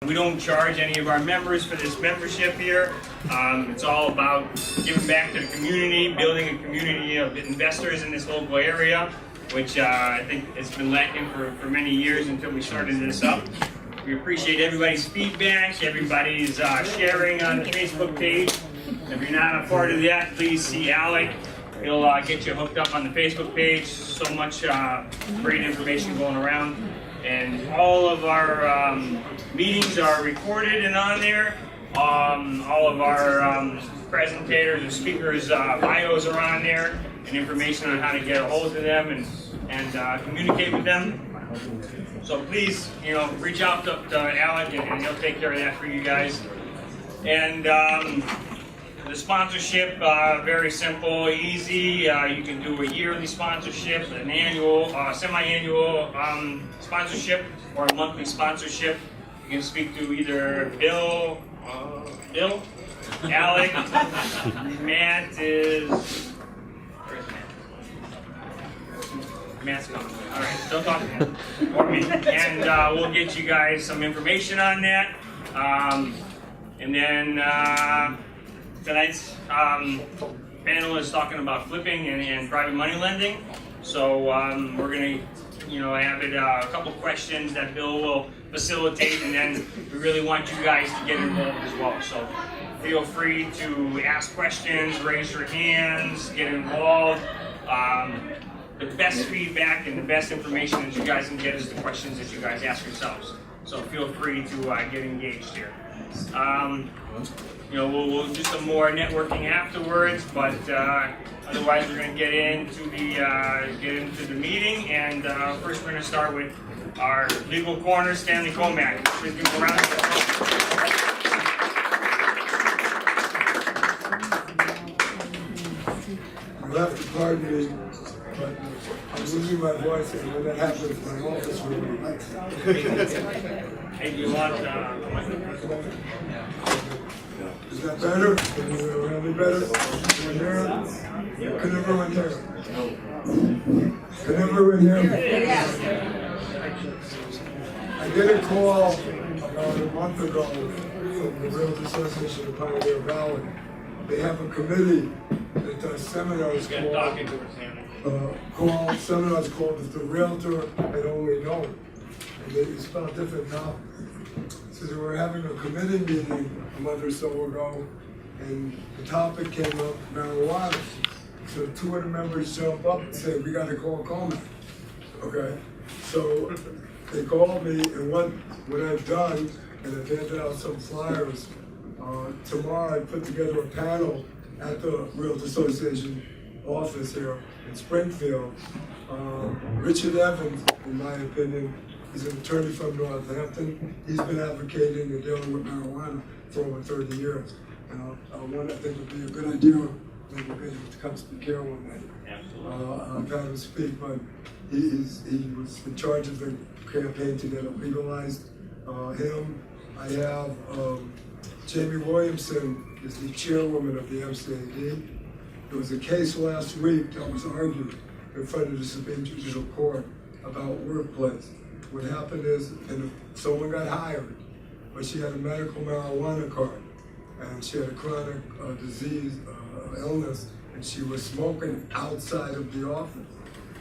We don't charge any of our members for this membership here. It's all about giving back to the community, building a community of investors in this local area, which I think has been lacking for many years until we started this up. We appreciate everybody's feedback, everybody's sharing on the Facebook page. If you're not a part of that, please see Alec. He'll get you hooked up on the Facebook page. So much great information going around. And all of our meetings are recorded and on there. All of our presentators and speakers' bios are on there, and information on how to get a hold of them and communicate with them. So please, reach out to Alec, and he'll take care of that for you guys. And the sponsorship, very simple, easy. You can do a yearly sponsorship, an annual, semi-annual sponsorship, or a monthly sponsorship. You can speak to either Bill, Alec, Matt is, where's Matt? Matt's coming. All right, still talking to him, or me. And we'll get you guys some information on that. And then tonight's panel is talking about flipping and private money lending. So we're going to, have it a couple questions that Bill will facilitate, and then we really want you guys to get involved as well. So feel free to ask questions, raise your hands, get involved. The best feedback and the best information that you guys can get is the questions that you guys ask yourselves. So feel free to get engaged here. We'll do some more networking afterwards, but otherwise we're going to get into the meeting. And first we're going to start with our legal corner, Stanley Comack. Please give him a round of applause. You'll have to pardon me, but I'm losing my voice, and when that happens, my office will be nice. Hey, do you want Is that better? Can you hear me better? Can everyone hear? Can everyone hear me? I did a call about a month ago from the Realtor Association of Pioneer Valley. They have a committee that does seminars called seminars called The Realtor and Only Known. And they spell different topics. So they were having a committee meeting a month or so ago, and the topic came up, marijuana. So two of the members jump up and say, we got to call Coleman. Okay? So they called me, and what I've done, and I've handed out some flyers, tomorrow I put together a panel at the Realtor Association office here in Springfield. Richard Evans, in my opinion, he's an attorney from Northampton. He's been advocating and dealing with marijuana for over 30 years. And I think it would be a good idea, maybe we'll get him to come speak here one day. I've had him speak, but he was in charge of the campaign to get it legalized. Him, I have Jamie Williamson is the chairwoman of the MCAD. There was a case last week that was argued in front of the Supreme Judicial Court about workplace. What happened is, someone got hired, but she had a medical marijuana card, and she had a chronic disease, illness, and she was smoking outside of the office.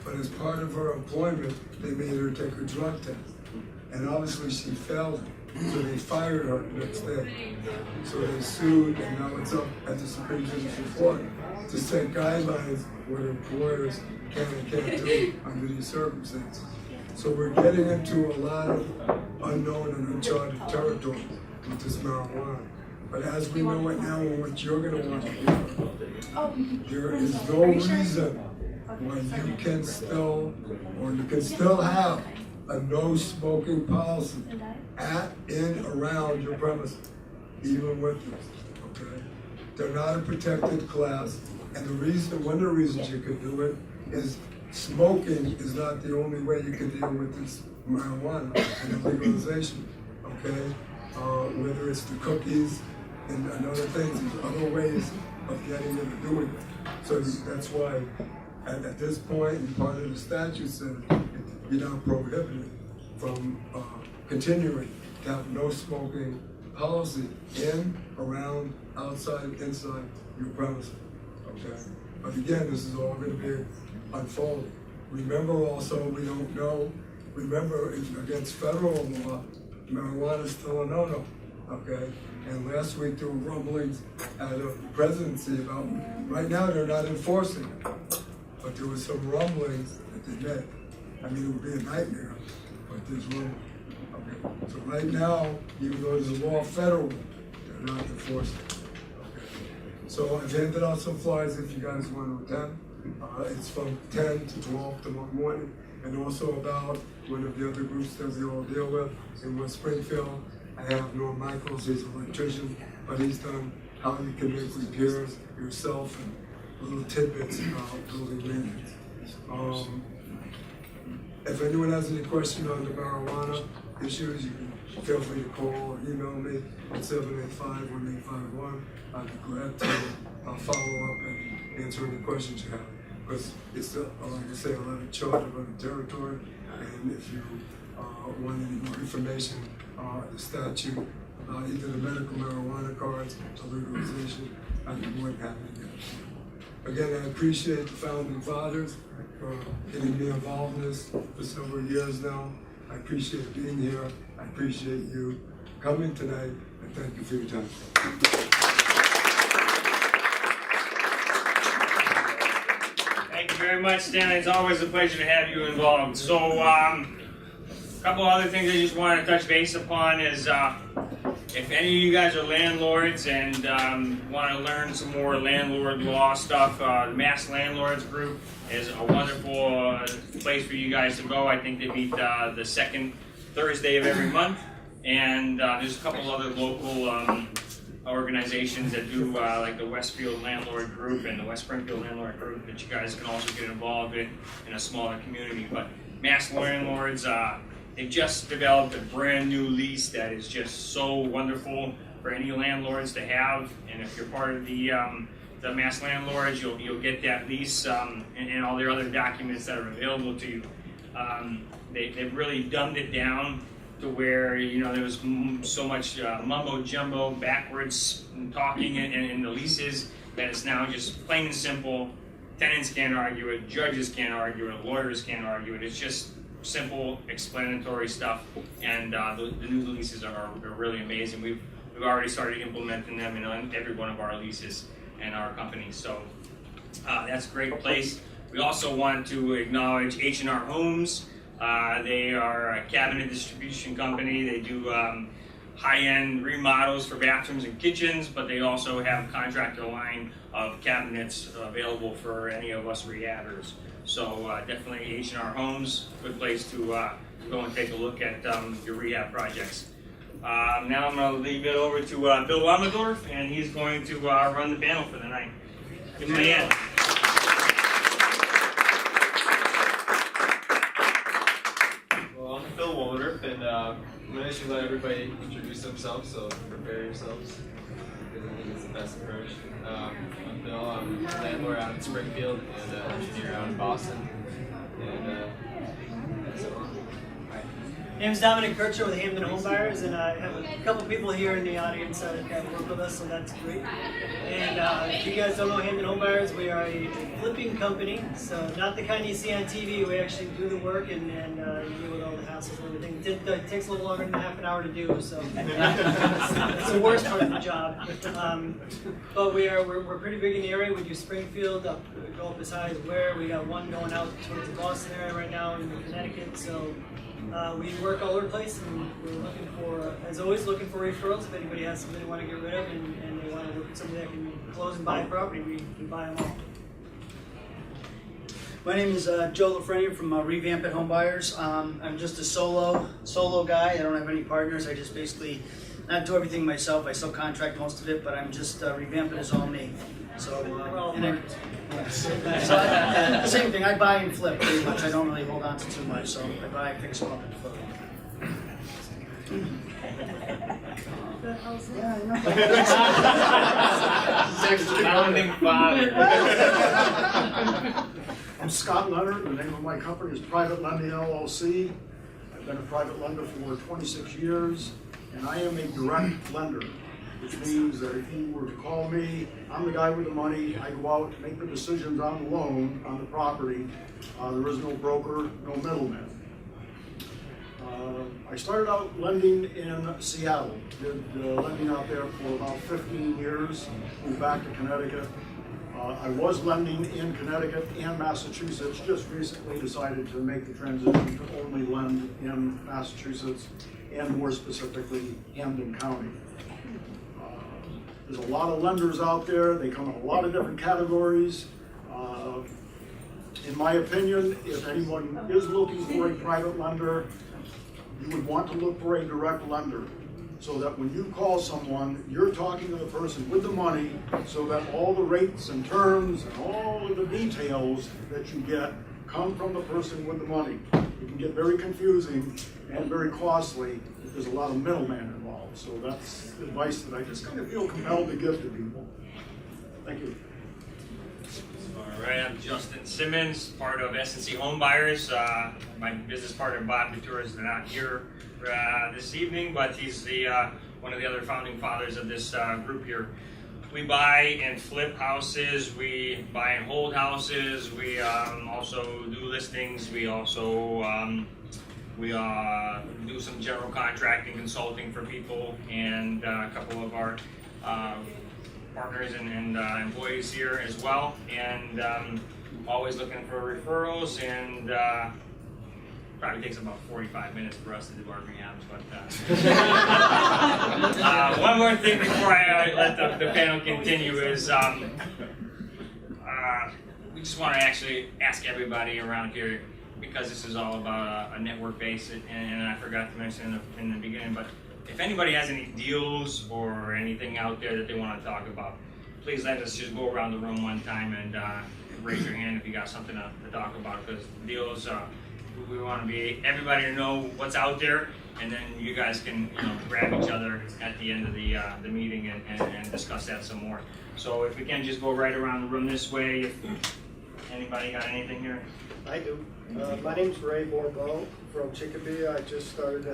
But as part of her employment, they made her take a drug test. And obviously she failed it, so they fired her the next day. So they sued, and now it's up at the Supreme Judicial Court to set guidelines what employers can and can't do under these circumstances. So we're getting into a lot of unknown and uncharted territory with this marijuana. But as we know it now and what you're going to want to do, there is no reason why you can still have a no smoking policy at and around your premises, even with this, okay? They're not a protected class, and one of the reasons you can do it is smoking is not the only way you can deal with this marijuana and the legalization, okay? Whether it's the cookies and other things, there's other ways of getting them to doing it. So that's why at this point, and part of the statute says you're not prohibited from continuing to have no smoking policy in, around, outside, inside your premises, okay? But again, this is all gonna be unfolding. Remember also, we don't know, remember, it's against federal law, marijuana is still a no-no, okay? And last week there were rumblings at the presidency about, right now they're not enforcing it. But there was some rumblings that they made. I mean, it would be a nightmare, but there's rumblings. Okay. So right now, even though there's a law federal, they're not enforcing it. Okay. So I've handed out some flyers if you guys want to attend. It's from 10 to 12 tomorrow morning, and also about one of the other groups that we all deal with in West Springfield. I have Norm Michaels, he's an electrician, but he's done how you can make repairs yourself and little tidbits about building maintenance. If anyone has any question on the marijuana issues, you can feel free to call or email me at 785-1851. I'd be glad to follow up and answer any questions you have. Because it's, like I say, 11 charter of the territory, and if you want any more information, the statute, either the medical marijuana cards or legalization, I'd be more than happy to get it. Again, I appreciate the founding fathers for getting me involved in this for several years now. I appreciate being here. I appreciate you coming tonight, and thank you for your time. Thank you very much, Stanley. It's always a pleasure to have you involved. So, a couple other things I just want to touch base upon is if any of you guys are landlords and want to learn some more landlord law stuff, the Mass Landlords Group is a wonderful place for you guys to go. I think they meet the second Thursday of every month, and there's a couple other local organizations that do like the Westfield Landlord Group and the West Springfield Landlord Group that you guys can also get involved in a smaller community. But Mass Landlords, they just developed a brand new lease that is just so wonderful for any landlords to have. And if you're part of the Mass Landlords, you'll get that lease and all their other documents that are available to you. They've really dumbed it down to where, you know, there was so much mumbo jumbo, backwards talking in the leases that it's now just plain and simple. Tenants can't argue it, judges can't argue it, lawyers can't argue it. It's just simple, explanatory stuff, and the new leases are really amazing. We've already started implementing them in every one of our leases and our companies, so that's a great place. We also want to acknowledge H&R Homes. They are a cabinet distribution company. They do high-end remodels for bathrooms and kitchens, but they also have a contractor line of cabinets available for any of us rehabbers. So definitely H&R Homes, good place to go and take a look at your rehab projects. Now I'm going to leave it over to Bill Wamendorf, and he's going to run the panel for the night. Give him a hand. Well, I'm Bill Wamendorf, and I'm going to actually let everybody introduce themselves, so prepare yourselves, because I think it's the best approach. I'm Bill, I'm a landlord out in Springfield and an engineer out in Boston, and so on. My name is Dominic Kirchner with Hamden Home Buyers, and I have a couple people here in the audience that work with us, so that's great. And if you guys don't know Hamden Home Buyers, we are a flipping company, so not the kind you see on TV. We actually do the work and deal with all the hassles and everything. It takes a little longer than half an hour to do, so it's the worst part of the job. But we're pretty big in the area. We do Springfield, go up as high as Ware. We got one going out towards the Boston area right now in Connecticut, so. We work all over the place, and we're looking for, as always, looking for referrals. If anybody has something they want to get rid of and they want to work with somebody that can close and buy a property, we can buy them all. My name is Joe LaFreniere from Revamp at Home Buyers. I'm just a solo guy. I don't have any partners. I just basically not do everything myself. I still contract most of it, but I'm just revamping is all me. So, same thing. I buy and flip pretty much. I don't really hold on to too much. So I buy, fix them up, and flip them. Yeah, I know. I'm Scott Leonard. The name of my company is Private Lending LLC. I've been a private lender for 26 years. and I am a direct lender, which means that if you were to call me, I'm the guy with the money, I go out, make the decisions on the loan, on the property. There is no broker, no middleman. I started out lending in Seattle, did lending out there for about 15 years, moved back to Connecticut. I was lending in Connecticut and Massachusetts, just recently decided to make the transition to only lend in Massachusetts and more specifically Hampden County. There's a lot of lenders out there, they come in a lot of different categories. In my opinion, if anyone is looking for a private lender, you would want to look for a direct lender, so that when you call someone, you're talking to the person with the money, so that all the rates and terms and all of the details that you get come from the person with the money. It can get very confusing and very costly if there's a lot of middleman involved. So that's advice that I just kind of feel compelled to give to people. Thank you. All right, I'm Justin Simmons, part of S&C Home Buyers. My business partner Bob Couture is not here this evening, but he's the one of the other founding fathers of this group here. We buy and flip houses. We buy and hold houses. We also do listings. We also do some general contracting, consulting for people, and a couple of our partners and employees here as well, and always looking for referrals, and probably takes about 45 minutes for us to do our rehabs, but one more thing before I let the panel continue is we just want to actually ask everybody around here, because this is all about a network base, and I forgot to mention in the beginning, but if anybody has any deals or anything out there that they want to talk about, please let us just go around the room one time and raise your hand if you got something to talk about, because deals, we want to be everybody to know what's out there, and then you guys can grab each other at the end of the meeting and discuss that some more. So if we can just go right around the room this way, if anybody got anything here? I do. My name's Ray Borbeau from Chicopee. I just started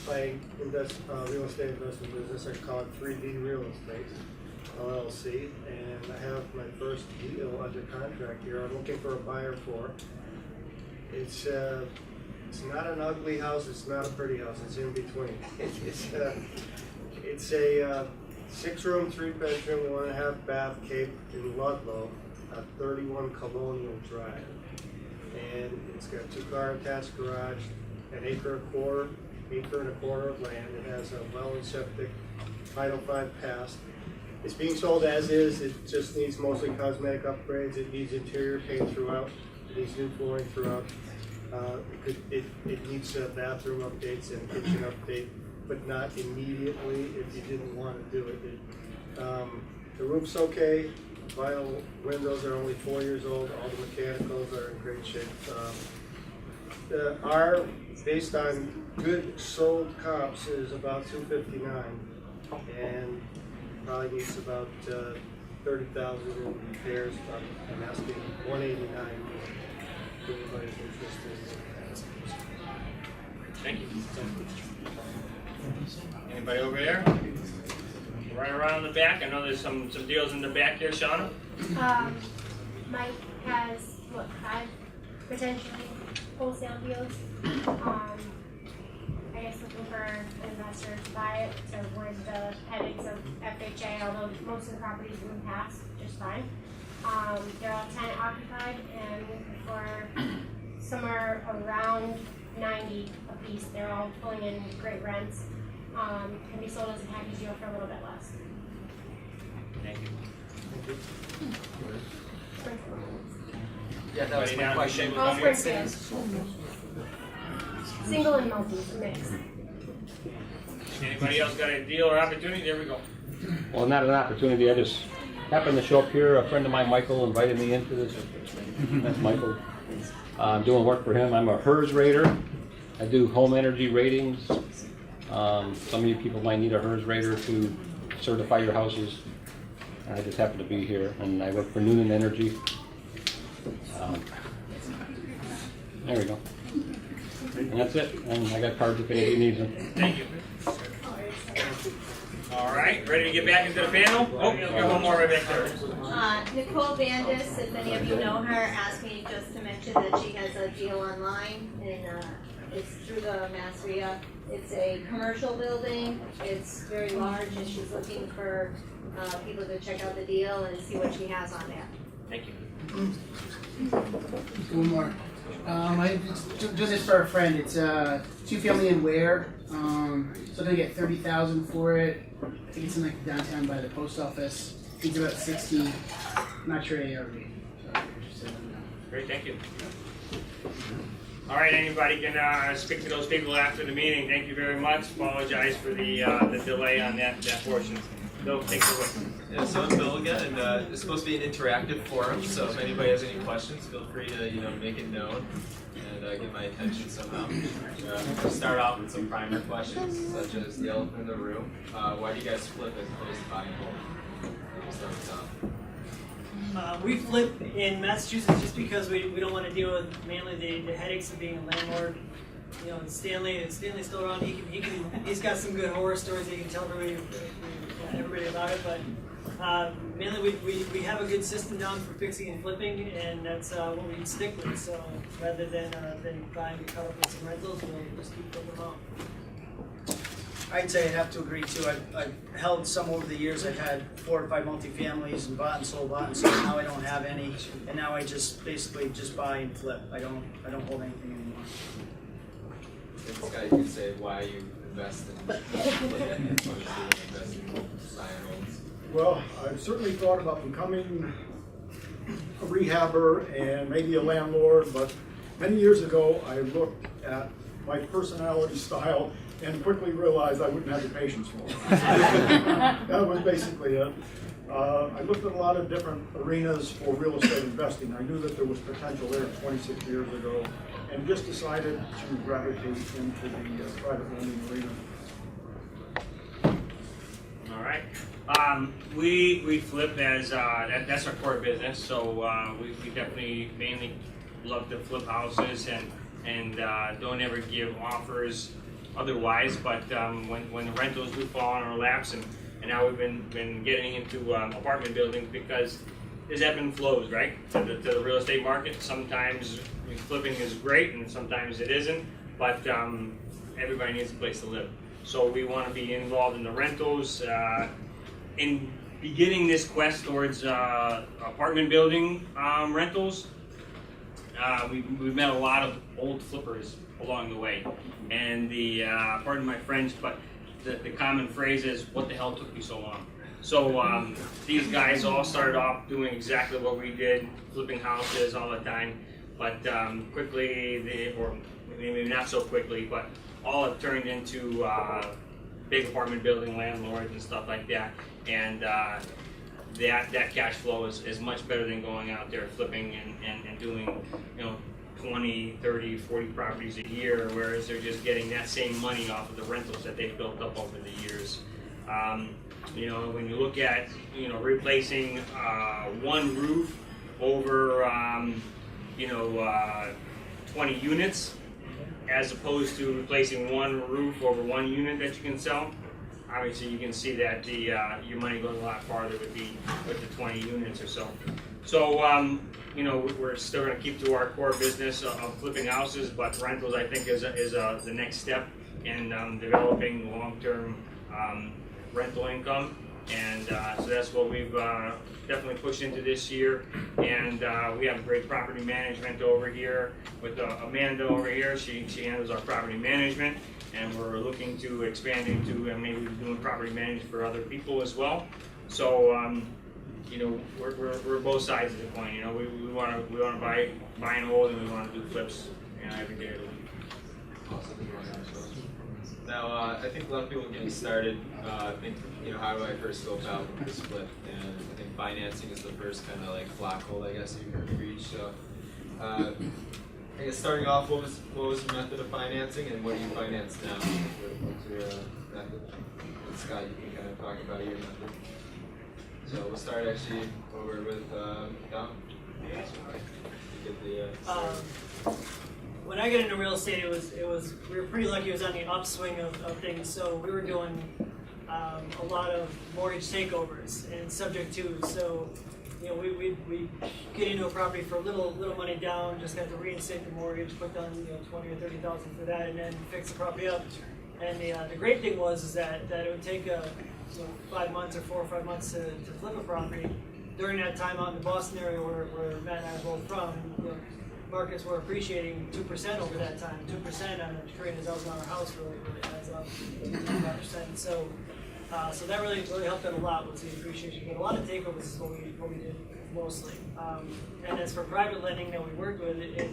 my real estate investment business. I call it 3D Real Estate LLC, and I have my first deal under contract here. I'm looking for a buyer for. It's not an ugly house. It's not a pretty house. It's in between. It's a 6-room, 3-bedroom, 1.5 bath cape in Ludlow, 31 Colonial Drive. And it's got 2-car attached garage, an acre and a quarter of land. It has a well and septic, Title V passed. It's being sold as is. It just needs mostly cosmetic upgrades. It needs interior paint throughout. It needs new flooring throughout. It needs bathroom updates and kitchen update, but not immediately if you didn't want to do it. The roof's okay. Vinyl windows are only 4 years old. All the mechanicals are in great shape. Our, based on good sold comps, is about $259, and probably needs about $30,000 in repairs. I'm asking $189. If anybody's interested. Thank you. Anybody over there? Right around the back. I know there's some deals in the back here, Shauna. Mike has 5 potentially wholesale deals. I guess looking for an investor to buy it to avoid the headaches of FHA, although most of the properties in the past just fine. They're all tenant occupied and looking for somewhere around 90 a piece. They're all pulling in great rents. Can be sold as a package deal for a little bit less. Thank you. Yeah, that was my question. All Springfield. Single and multi, mixed. Anybody else got a deal or opportunity? There we go. Well, not an opportunity. I just happened to show up here. A friend of mine, Michael, invited me into this. That's Michael. I'm doing work for him. I'm a HERS rater. I do home energy ratings. Some of you people might need a HERS rater to certify your houses. I just happen to be here, and I work for Noonan Energy. There we go. And that's it. And I got cards if anybody needs them. Thank you. All right, ready to get back into the panel? Oh, we got one more right back there. Nicole Vandis, if any of you know her, asked me just to mention that she has a deal online, and it's through the Mass RIA. It's a commercial building, it's very large, and she's looking for people to check out the deal and see what she has on there. Thank you. One more. I do this for a friend. It's 2-family in Ware. So they're gonna get $30,000 for it. I think it's in like downtown by the post office. It's about 60. I'm not sure ARV. So if you're interested, let me know. Great, thank you. All right, anybody can speak to those people after the meeting. Thank you very much. Apologize for the delay on that portion. Bill, take it away. Yeah, so I'm Bill again, and it's supposed to be an interactive forum. So if anybody has any questions, feel free to make it known and get my attention somehow. We'll start off with some primer questions, such as the elephant in the room. Why do you guys flip as opposed to buy and hold? We'll start with Tom. We flip in Massachusetts just because we don't want to deal with mainly the headaches of being a landlord. You know, Stanley's still around. He's got some good horror stories that he can tell everybody about it. But mainly we have a good system down for fixing and flipping, and that's what we stick with. So rather than buying to cut up with some rentals, we'll just keep flipping them out. I'd say I'd have to agree too. I've held some over the years. I've had 4 or 5 multifamilies and bought and sold. Now I don't have any, and now I just basically just buy and flip. I don't hold anything anymore. Scott, you can say why you invest in flipping as opposed to investing in buy and holds. Well, I've certainly thought about becoming a rehabber and maybe a landlord, but many years ago I looked at my personality style and quickly realized I wouldn't have the patience for it. That was basically it. I looked at a lot of different arenas for real estate investing. I knew that there was potential there 26 years ago, and just decided to gravitate into the private lending arena. All right. We flip as that's our core business. So we definitely mainly love to flip houses and don't ever give offers otherwise. But when the rentals do fall on our laps, and now we've been getting into apartment buildings because there's ebb and flows, right? To the real estate market. Sometimes flipping is great, and sometimes it isn't. But everybody needs a place to live. So we want to be involved in the rentals. In beginning this quest towards apartment building rentals, we've met a lot of old flippers along the way. And pardon my French, but the common phrase is, what the hell took you so long? So these guys all started off doing exactly what we did, flipping houses all the time. But quickly, or maybe not so quickly, but all have turned into big apartment building landlords and stuff like that. And that cash flow is much better than going out there flipping and doing 20, 30, 40 properties a year, whereas they're just getting that same money off of the rentals that they've built up over the years. When you look at replacing one roof over 20 units, as opposed to replacing one roof over one unit that you can sell, obviously you can see that your money goes a lot farther with the 20 units or so. So we're still going to keep to our core business of flipping houses, but rentals I think is the next step in developing long-term rental income, and so that's what we've definitely pushed into this year. And we have great property management over here with Amanda over here. She handles our property management, and we're looking to expand into maybe doing property management for other people as well. So we're both sides of the coin. We want to buy and hold, and we want to do flips every day of the week. Now, I think a lot of people getting started think, how do I first go about this flip? And I think financing is the first kind of like black hole, I guess, you could reach. So, I guess starting off, what was your method of financing, and what do you finance now? What's your method? And Scott, you can kind of talk about your method. So we'll start actually over with Dom. When I got into real estate, it was we were pretty lucky. It was on the upswing of things. So we were doing a lot of mortgage takeovers and subject to. So, you know, we get into a property for little money down, just have to reinstate the mortgage, put down 20 or 30,000 for that, and then fix the property up. And the great thing was that it would take 5 months or 4 or 5 months to flip a property. During that time out in the Boston area where Matt and I are both from, markets were appreciating 2% over that time. 2% on a $300,000 house really adds up to 5%. So that really helped out a lot with the appreciation. But a lot of takeovers is what we did mostly. And as for private lending that we worked with, it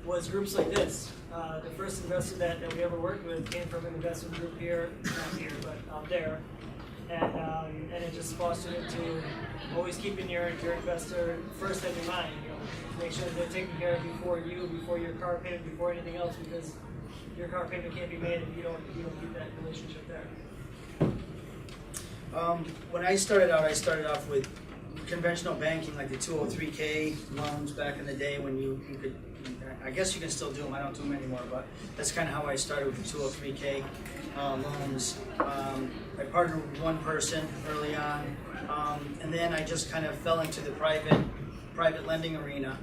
was groups like this. The first investor that we ever worked with came from an investment group here, not here, but out there. And it just fostered it to always keeping your investor first in your mind. Make sure that they're taken care of before your car payment, before anything else, because your car payment can't be made if you don't keep that relationship there. When I started off with conventional banking, like the 203K loans back in the day when you could, I guess you can still do them, I don't do them anymore, but that's kind of how I started with the 203K loans. I partnered with one person early on, and then I just kind of fell into the private lending arena.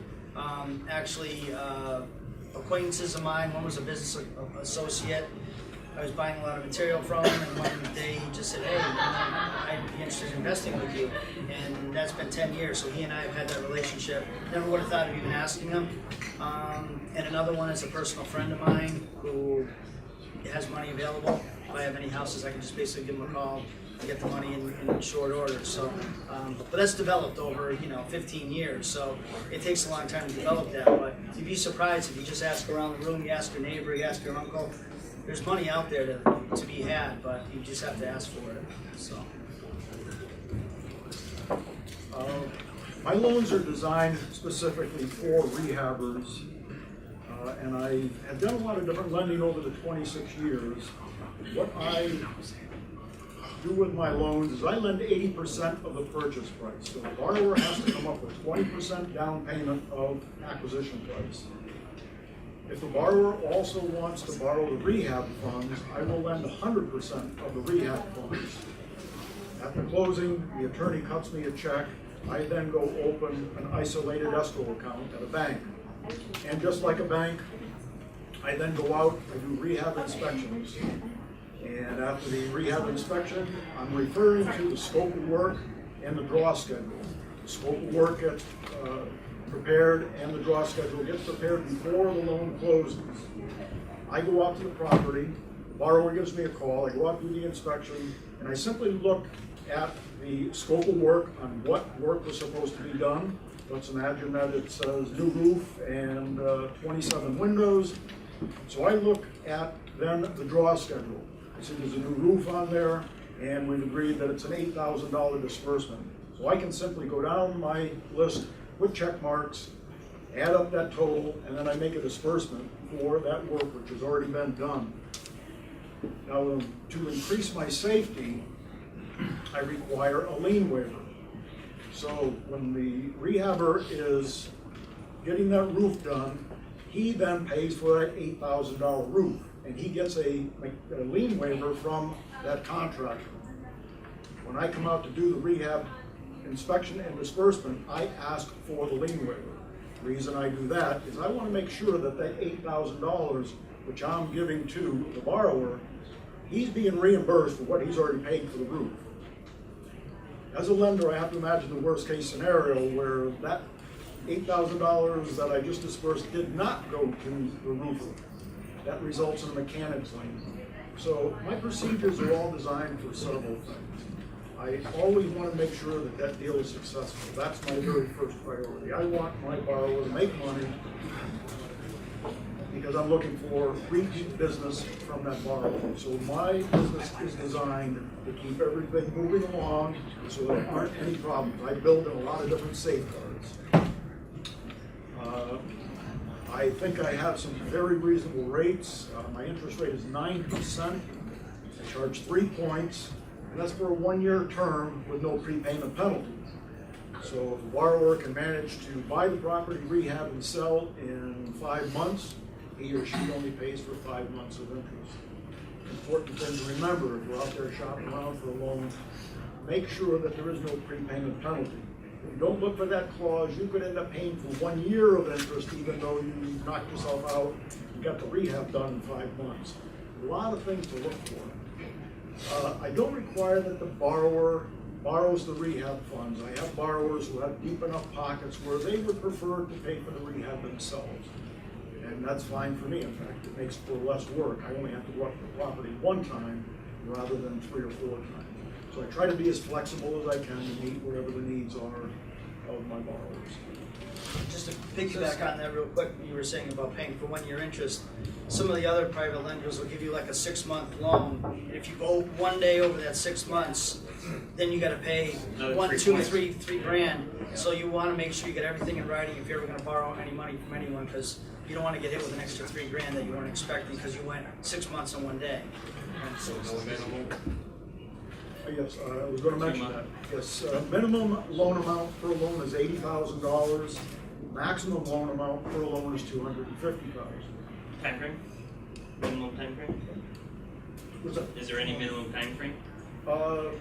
Acquaintances of mine, one was a business associate. I was buying a lot of material from him, and one day he just said, hey, I'd be interested in investing with you. And that's been 10 years, so he and I have had that relationship. Never would have thought of even asking him. And another one is a personal friend of mine who has money available. If I have any houses, I can just basically give him a call and get the money in short order. So, but that's developed over 15 years, so it takes a long time to develop that. But you'd be surprised if you just ask around the room, you ask your neighbor, you ask your uncle. There's money out there to be had, but you just have to ask for it. So, my loans are designed specifically for rehabbers, and I have done a lot of different lending over the 26 years. What I do with my loans is I lend 80% of the purchase price. So the borrower has to come up with 20% down payment of acquisition price. If the borrower also wants to borrow the rehab funds, I will lend 100% of the rehab funds. At the closing, the attorney cuts me a check. I then go open an isolated escrow account at a bank. And just like a bank, I then go out and do rehab inspections. And after the rehab inspection, I'm referring to the scope of work and the draw schedule. The scope of work gets prepared and the draw schedule gets prepared before the loan closes. I go out to the property, the borrower gives me a call, I go out to do the inspection, and I simply look at the scope of work on what work was supposed to be done. Let's imagine that it says new roof and 27 windows. So I look at then the draw schedule. I see there's a new roof on there, and we've agreed that it's an $8,000 disbursement. So I can simply go down my list with check marks, add up that total, and then I make a disbursement for that work which has already been done. Now, to increase my safety, I require a lien waiver. So when the rehabber is getting that roof done, he then pays for that $8,000 roof, and he gets a lien waiver from that contractor. When I come out to do the rehab inspection and disbursement, I ask for the lien waiver. The reason I do that is I want to make sure that that $8,000, which I'm giving to the borrower, he's being reimbursed for what he's already paid for the roof. As a lender, I have to imagine the worst case scenario where that $8,000 that I just disbursed did not go to the roofer. That results in a mechanic's lien. So my procedures are all designed for several things. I always want to make sure that that deal is successful. That's my very first priority. I want my borrower to make money because I'm looking for repeat business from that borrower. So my business is designed to keep everything moving along so there aren't any problems. I build in a lot of different safeguards. I think I have some very reasonable rates. My interest rate is 9%. I charge 3 points. And that's for a 1-year term with no prepayment penalty. So if the borrower can manage to buy the property, rehab, and sell in 5 months, he or she only pays for 5 months of interest. important thing to remember if you're out there shopping around for a loan, make sure that there is no prepayment penalty. If you don't look for that clause, you could end up paying for 1 year of interest even though you knocked yourself out and got the rehab done in 5 months. A lot of things to look for. I don't require that the borrower borrows the rehab funds. I have borrowers who have deep enough pockets where they would prefer to pay for the rehab themselves. And that's fine for me, in fact. It makes for less work. I only have to go up to the property 1 time rather than 3 or 4 times. So I try to be as flexible as I can to meet whatever the needs are of my borrowers. Just to piggyback on that real quick, you were saying about paying for 1 year interest. Some of the other private lenders will give you like a 6-month loan. And if you go 1 day over that 6 months, then you gotta pay Another 1, 3 2, points. 3 grand. So you wanna make sure you get everything in writing if you're ever gonna borrow any money from anyone, because you don't wanna get hit with an extra 3 grand that you weren't expecting because you went 6 months in 1 day. So no minimum. Yes, I was going to mention that. Yes, minimum loan amount per loan is $80,000. Maximum loan amount per loan is $250,000. Time frame? Minimum time frame? What's that? Is there any minimum time frame? No,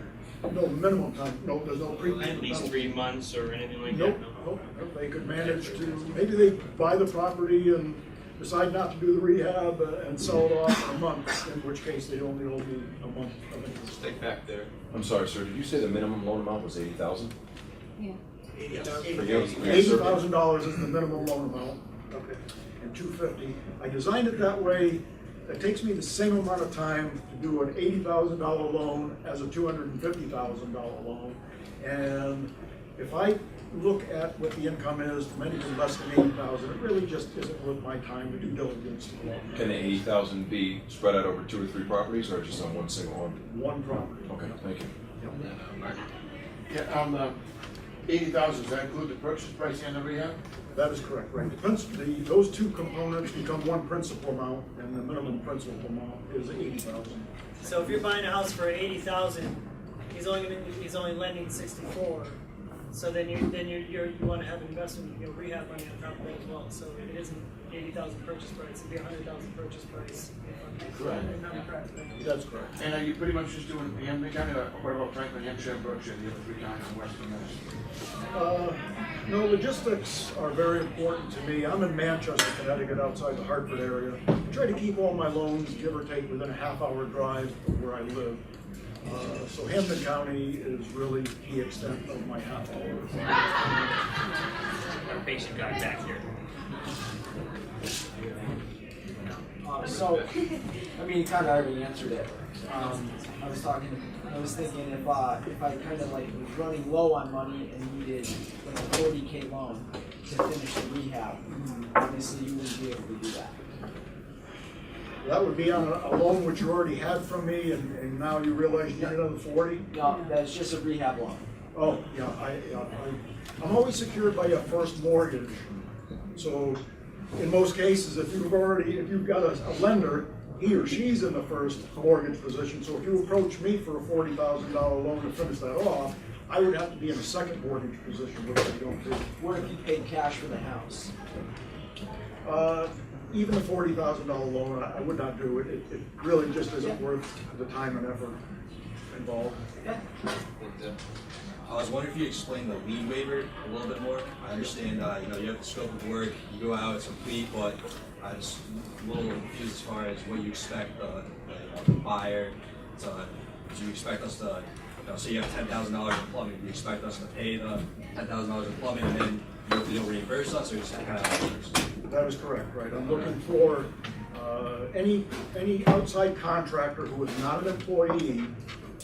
minimum time. No, there's no At prepayment least penalty. 3 months or anything like Nope, that? nope. They could manage to, maybe they buy the property and decide not to do the rehab and sell it off in a month, in which case they only owe me a month of interest. Stick back there. I'm sorry, sir, did you say the minimum loan amount was 80,000? $80,000 is the minimum loan amount. Okay. And $250,000. I designed it that way. It takes me the same amount of time to do an $80,000 loan as a $250,000 loan. And if I look at what the income is from anything less than $80,000, it really just isn't worth my time to do diligence. Can the 80,000 be spread out over 2 or 3 properties or just on one single home? One property. Okay, thank you. Yeah, 80,000, does that include the purchase price and the rehab? That is correct, right. Those 2 components become one principal amount, and the minimum principal amount is $80,000. So if you're buying a house for 80,000, he's only lending 64. So then you want to have investment, rehab money on top of that as well. So it isn't 80,000 purchase price; it'd be 100,000 purchase price. Correct. That's correct. And are you pretty much just doing Hampton County, or what about Franklin, Hampshire, and Berkshire, the other 3 counties in Western Mass? No, logistics are very important to me. I'm in Manchester, Connecticut, outside the Hartford area. I try to keep all my loans, give or take, within a half-hour drive of where I live. So Hampton County is really the extent of my half-hour. Our patient guy back here. So, I mean, you kind of already answered it. I was thinking if I kind of like was running low on money and needed like a 40K loan to finish the rehab, obviously you wouldn't be able to do that. That would be on a loan which you already had from me, and now you realize you need another 40? No, that's just a rehab loan. Oh, yeah, I'm always secured by a first mortgage. So in most cases, if you've got a lender, he or she's in the first mortgage position. So if you approach me for a $40,000 loan to finish that off, I would have to be in a second mortgage position, which I don't do. What if you paid cash for the house? Even a $40,000 loan, I would not do it. It really just isn't worth the time and effort involved. I was wondering if you explain the lien waiver a little bit more. I understand, you have the scope of work, you go out, it's complete, but I was a little confused as far as what you expect the buyer to. Do you expect us to, say you have $10,000 in plumbing, do you expect us to pay the $10,000 in plumbing and then you'll reimburse us, or just kind of? That is correct, right. I'm looking for any outside contractor who is not an employee,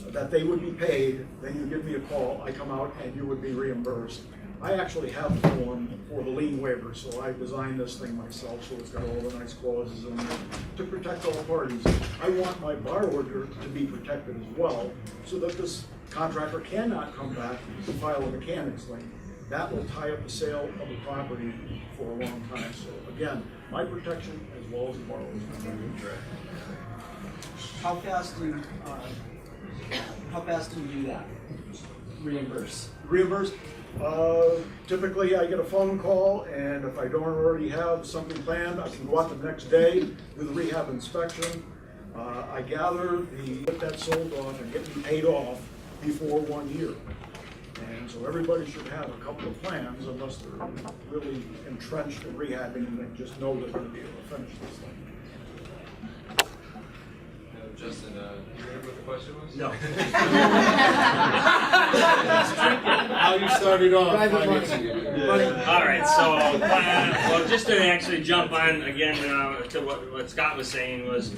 that they would be paid, then you give me a call, I come out and you would be reimbursed. I actually have the form for the lien waiver, so I designed this thing myself, so it's got all the nice clauses in there to protect all parties. I want my borrower to be protected as well, so that this contractor cannot come back and file a mechanics lien. That will tie up the sale of the property for a long time. So again, my protection as well as the borrower's. How fast do you do that? Reimburse. Reimbursed? Typically I get a phone call, and if I don't already have something planned, I can go out the next day, do the rehab inspection. I gather get that sold off and get me paid off before 1 year. And so everybody should have a couple of plans unless they're really entrenched in rehabbing and just know they're going to be able to finish this thing. Justin, you remember what the question was? No. How you started off. All right, so well, just to actually jump on again to what Scott was saying was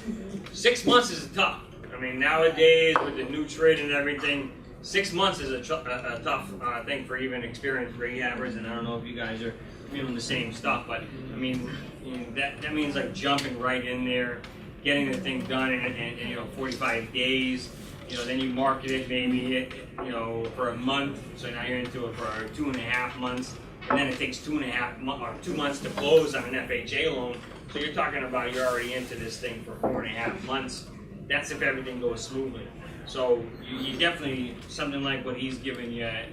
6 months is tough. I mean, nowadays with the new trade and everything, 6 months is a tough thing for even experienced rehabbers, and I don't know if you guys are feeling the same stuff, but I mean, that means like jumping right in there, getting the thing done in 45 days. Then you market it maybe for a month, so now you're into it for 2.5 months, and then it takes 2 months to close on an FHA loan. So you're talking about you're already into this thing for 4.5 months. That's if everything goes smoothly. So you definitely, something like what he's giving you at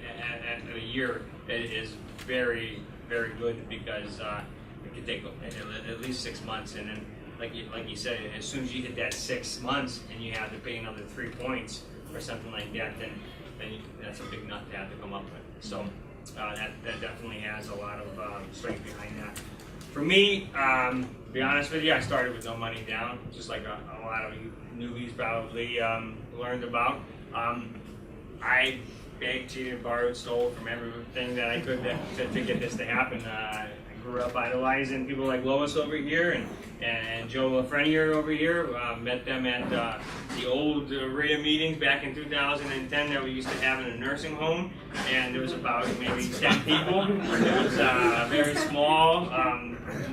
a year is very, very good, because it could take at least 6 months, and then like you said, as soon as you hit that 6 months and you have to pay another 3 points or something like that, then that's a big nut to have to come up with. So that definitely has a lot of strength behind that. For me, to be honest with you, I started with no money down, just like a lot of you newbies probably learned about. I begged, cheated, borrowed, stole from everything that I could to get this to happen. I grew up idolizing people like Lois over here and Joe LaFreniere over here. Met them at the old RIA meetings back in 2010 that we used to have in a nursing home, and there was about maybe 10 people. It was very small,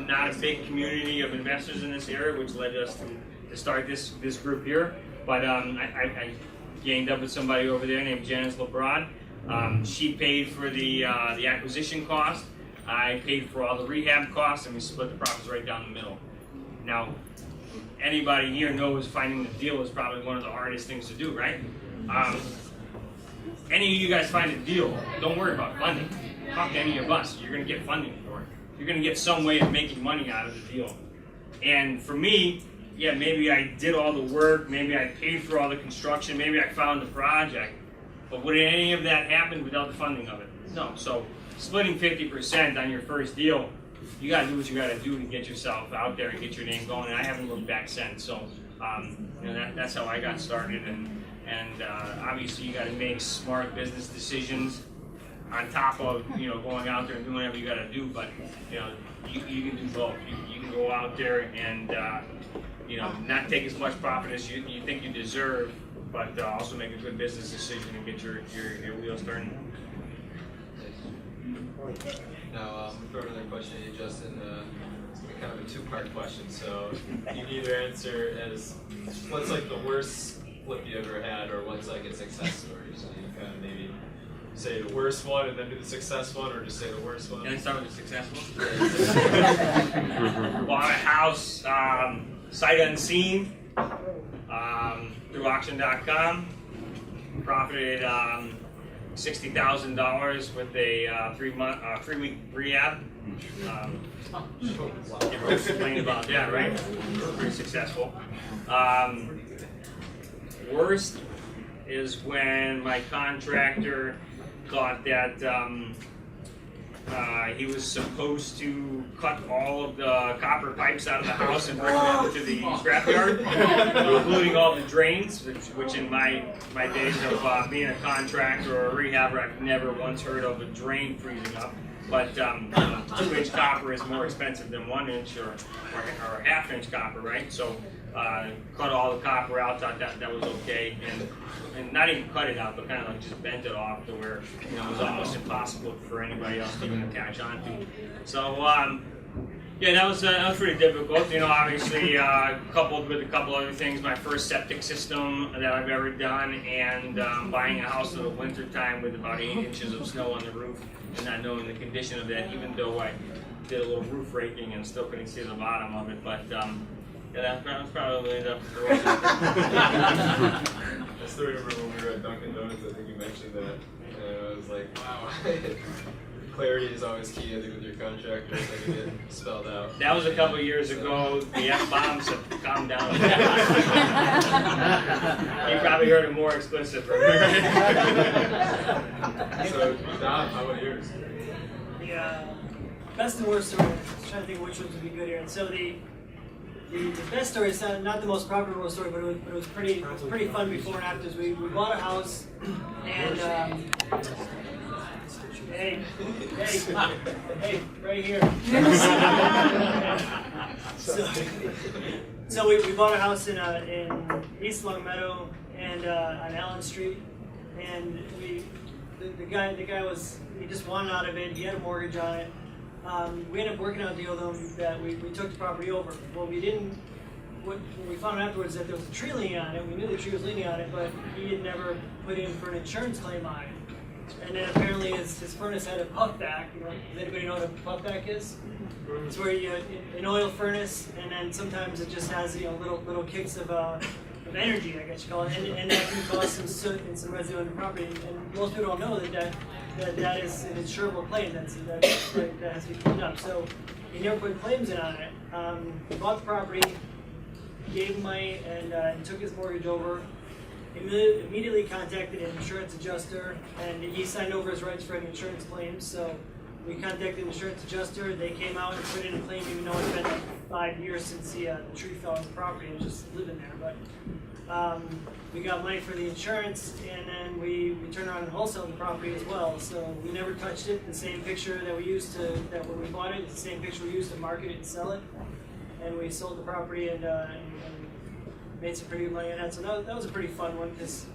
not a big community of investors in this area, which led us to start this group here. But I gained up with somebody over there named Janice LeBrod. She paid for the acquisition cost. I paid for all the rehab costs, and we split the profits right down the middle. Now, anybody here knows finding the deal is probably one of the hardest things to do, right? Any of you guys find a deal, don't worry about funding. Talk to any of us. You're going to get funding for it. You're going to get some way of making money out of the deal. And for me, yeah, maybe I did all the work, maybe I paid for all the construction, maybe I found the project, but would any of that happen without the funding of it? No. So splitting 50% on your first deal, you got to do what you got to do to get yourself out there and get your name going. And I haven't looked back since. So that's how I got started. And obviously you got to make smart business decisions on top of going out there and doing whatever you got to do. But you can do both. You can go out there and not take as much profit as you think you deserve, but also make a good business decision and get your wheels turning. Now, for another question to you, Justin, it's gonna be kind of a two-part question. So you can either answer as what's like the worst flip you ever had, or what's like a success story. So you can kind of maybe say the worst one and then do the success one, or just say the worst one. Can I start with the successful? Bought a house, sight unseen, through auction.com. Profited $60,000 with a 3-week rehab. Can't explain about that, right? Pretty successful. Worst is when my contractor thought that he was supposed to cut all of the copper pipes out of the house and bring them to the scrapyard, including all the drains, which in my days of being a contractor or a rehabber, I've never once heard of a drain freezing up. But 2-inch copper is more expensive than 1-inch or half-inch copper, right? So cut all the copper out, thought that was okay, and not even cut it out, but kind of like just bent it off to where it was almost impossible for anybody else to even attach onto. So yeah, that was pretty difficult. Obviously coupled with a couple other things, my first septic system that I've ever done, and buying a house in the winter time with about 8 inches of snow on the roof, and not knowing the condition of that, even though I did a little roof raking and still couldn't see the bottom of it. But yeah, that was probably the worst. I still remember when we were at Dunkin' Donuts, I think you mentioned that, and I was like, wow. clarity is always key, I think, with your contractors, like to get spelled out. That was a couple of years ago. The F-bombs have calmed down. You probably heard a more explicit version. So, Dom, how about yours? The best and worst story. I was trying to think which ones would be good here. So the best story is not the most profitable story, but it was pretty fun before and after. We bought a house, and hey, right here. So we bought a house in East Long Meadow and on Allen Street, and the guy he just wanted out of it. He had a mortgage on it. We ended up working out a deal with him that we took the property over. Well, when we found out afterwards that there was a tree leaning on it. We knew the tree was leaning on it, but he had never put in for an insurance claim on it. And then apparently his furnace had a puffback. Does anybody know what a puffback is? It's where you an oil furnace, and then sometimes it just has little kicks of energy, I guess you call it, and that can cause some soot and some residue on the property. And most people don't know that is an insurable claim that has to be cleaned up. So he never put claims in on it. He bought the property, gave him money, and took his mortgage over. Immediately contacted an insurance adjuster, and he signed over his rights for any insurance claims. So we contacted an insurance adjuster. They came out and put in a claim, even though it's been like 5 years since the tree fell on the property and was just living there. But we got money for the insurance, and then we turned around and wholesaled the property as well. So we never touched it. The same picture that we used that when we bought it, it's the same picture we used to market it and sell it. And we sold the property and made some pretty good money on that. So that was a pretty fun one, because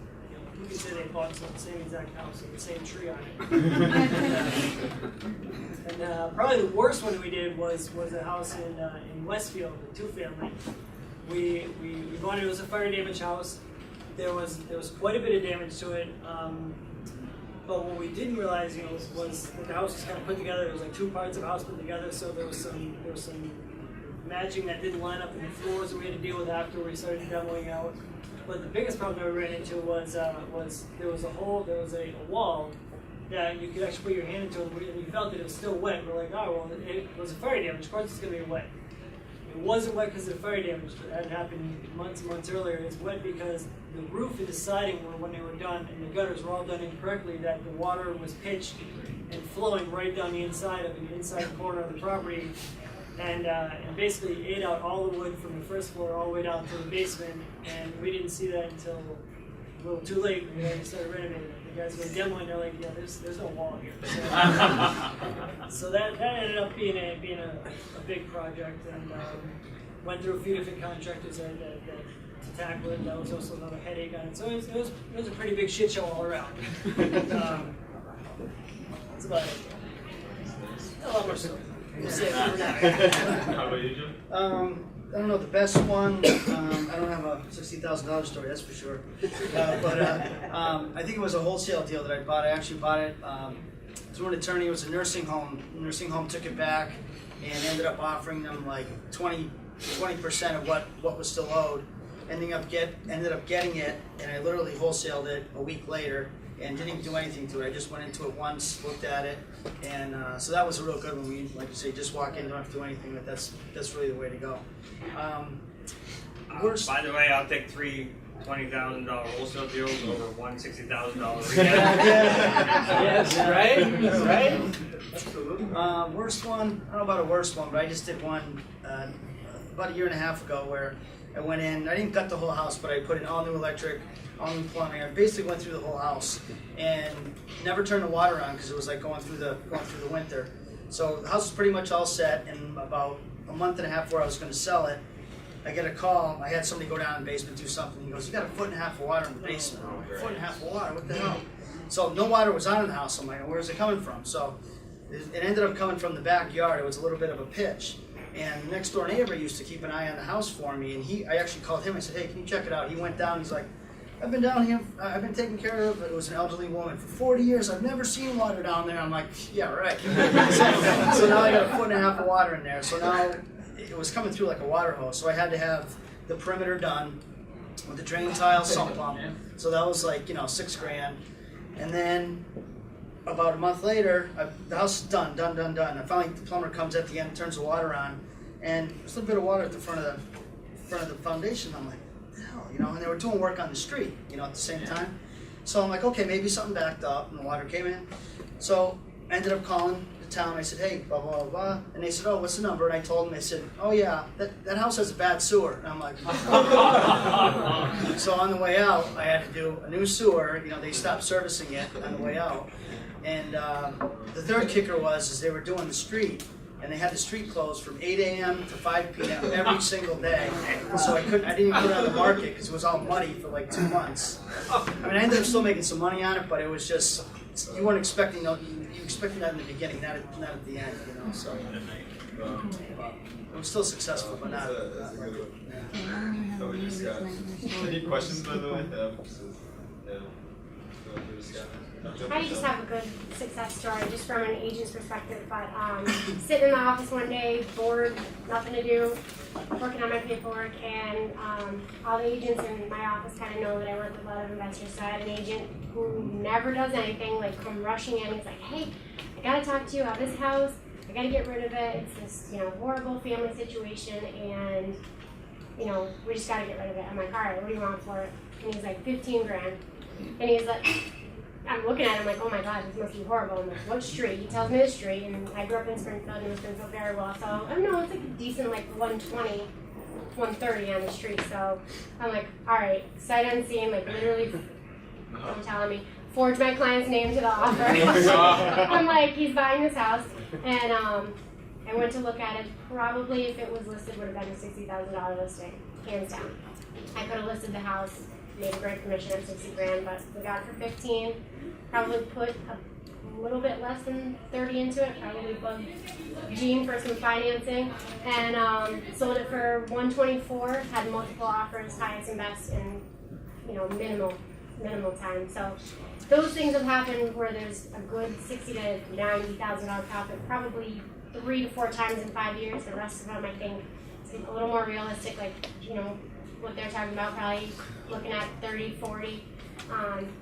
who can say they bought the same exact house with the same tree on it? And probably the worst one we did was a house in Westfield, a 2-family. We bought it. It was a fire damage house. There was quite a bit of damage to it. But what we didn't realize, was that the house was kind of put together. It was like 2 parts of the house put together. So there was some matching that didn't line up in the floors that we had to deal with after we started demoing out. But the biggest problem that we ran into was there was a wall that you could actually put your hand into, and you felt that it was still wet. We're like, oh, well, it was a fire damage. Of course it's going to be wet. It wasn't wet because of the fire damage that had happened months and months earlier. It's wet because the roof and the siding when they were done, and the gutters were all done incorrectly, that the water was pitched and flowing right down the inside of the inside corner of the property. And basically ate out all the wood from the first floor all the way down to the basement, and we didn't see that until a little too late when we started renovating it. The guys were demoing, they're like, yeah, there's no wall here. So that ended up being a big project, and went through a few different contractors that to tackle it. That was also another headache on it. So it was a pretty big shit show all around. That's about it. A lot more stuff. We'll say it for now. How about you, Jim? I don't know the best one. I don't have a $60,000 story, that's for sure. But I think it was a wholesale deal that I bought. I actually bought it through an attorney. It was a nursing home. The nursing home took it back and ended up offering them like 20% of what was still owed. Ended up getting it, and I literally wholesaled it a week later. And didn't even do anything to it. I just went into it once, looked at it, and so that was a real good one. We, like you say, just walk in, don't have to do anything. But that's really the way to go. By the way, I'll take 3 $20,000 wholesale deals over one $60,000 rehab. Yes, right. Absolutely. Worst one. I don't know about a worst one, but I just did one about 1.5 years ago where I went in. I didn't gut the whole house, but I put in all new electric. All new plumbing. I basically went through the whole house and never turned the water on because it was like going through the winter. So the house was pretty much all set, and about a month and a half before I was going to sell it, I get a call. I had somebody go down in the basement, do something. He goes, "You got 1.5 foot of water in the basement." I'm like, 1.5 foot of water? What the hell? So no water was on in the house. I'm like, where's it coming from? So it ended up coming from the backyard. It was a little bit of a pitch. And the next door neighbor used to keep an eye on the house for me, and I actually called him. I said, "Hey, can you check it out?" He went down. He's like, "I've been down here, I've been taking care of," it was an elderly woman, "for 40 years. I've never seen water down there." I'm like, "Yeah, right." So now I got 1.5 foot of water in there. So now it was coming through like a water hose. So I had to have the perimeter done with the drain tile, sump pump. So that was like, $6 grand. And then about a month later, the house is done. And finally the plumber comes at the end, turns the water on, and there's a little bit of water at the front of the foundation. I'm like, what the hell, you know? And they were doing work on the street, you know, at the same time. So I'm like, okay, maybe something backed up and the water came in. So I ended up calling the town. I said, hey, blah, blah, blah, blah. And they said, oh, what's the number? And I told them, they said, oh yeah, that house has a bad sewer. And I'm like, so on the way out, I had to do a new sewer. You know, they stopped servicing it on the way out. And the third kicker is they were doing the street, and they had the street closed from 8 a.m. to 5 p.m. every single day. So I didn't even put it on the market because it was all muddy for like 2 months. I mean, I ended up still making some money on it, but it was just, you weren't expecting, you expected that in the beginning, not at the end, you know, so. It was still successful, but not. That's a good one. So we just got, any questions by the way? I just have a good success story, just from an agent's perspective. But sitting in the office one day, bored, nothing to do, working on my paperwork, and all the agents in my office kind of know that I work with a lot of investors. So I had an agent who never does anything, like come rushing in. He's like, "Hey, I gotta talk to you about this house. I gotta get rid of it. It's this, horrible family situation, and we just gotta get rid of it." I'm like, "All right, what do you want for it?" And he's like, $15,000. And he's like, I'm looking at him like, oh my God, this must be horrible. I'm like, what street? He tells me the street, and I grew up in Springfield, and Springfield very well. So I don't know, it's like a decent 120, 130 on the street. So I'm like, all right, sight unseen, literally, don't tell me, forge my client's name to the offer. I'm like, he's buying this house, and I went to look at it. Probably if it was listed, would have been a $60,000 listing, hands down. I could have listed the house, made a great commission of $60,000, but we got it for 15. Probably put a little bit less than 30 into it. Probably bugged Gene for some financing, and sold it for 124. Had multiple offers, highest and best in minimal time. So those things have happened where there's a good $60,000 to $90,000 profit, probably 3 to 4 times in 5 years. The rest of them, I think, is a little more realistic. What they're talking about, probably looking at 30, 40.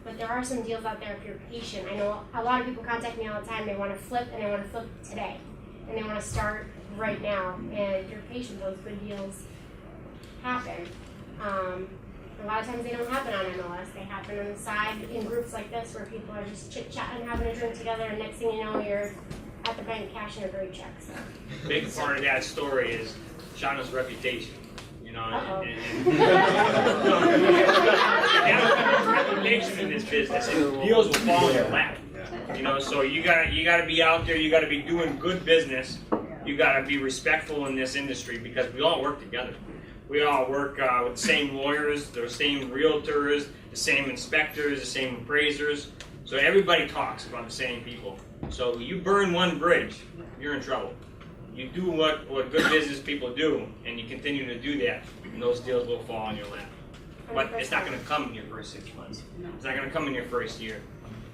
But there are some deals out there if you're patient. I know a lot of people contact me all the time. They want to flip, and they want to flip today. And they want to start right now. And if you're patient, those good deals happen. A lot of times they don't happen on MLS. They happen on the side in groups like this where people are just chit-chatting, having a drink together, and next thing you know, you're at the bank cashing a great check. So. Big part of that story is Shauna's reputation. Reputation in this business, and deals will fall in your lap. So you gotta be out there. You gotta be doing good business. You gotta be respectful in this industry because we all work together. We all work with the same lawyers, the same realtors, the same inspectors, the same appraisers. So everybody talks about the same people. So you burn one bridge, you're in trouble. You do what good business people do, and you continue to do that, and those deals will fall on your lap. But it's not going to come in your first 6 months. It's not going to come in your first year.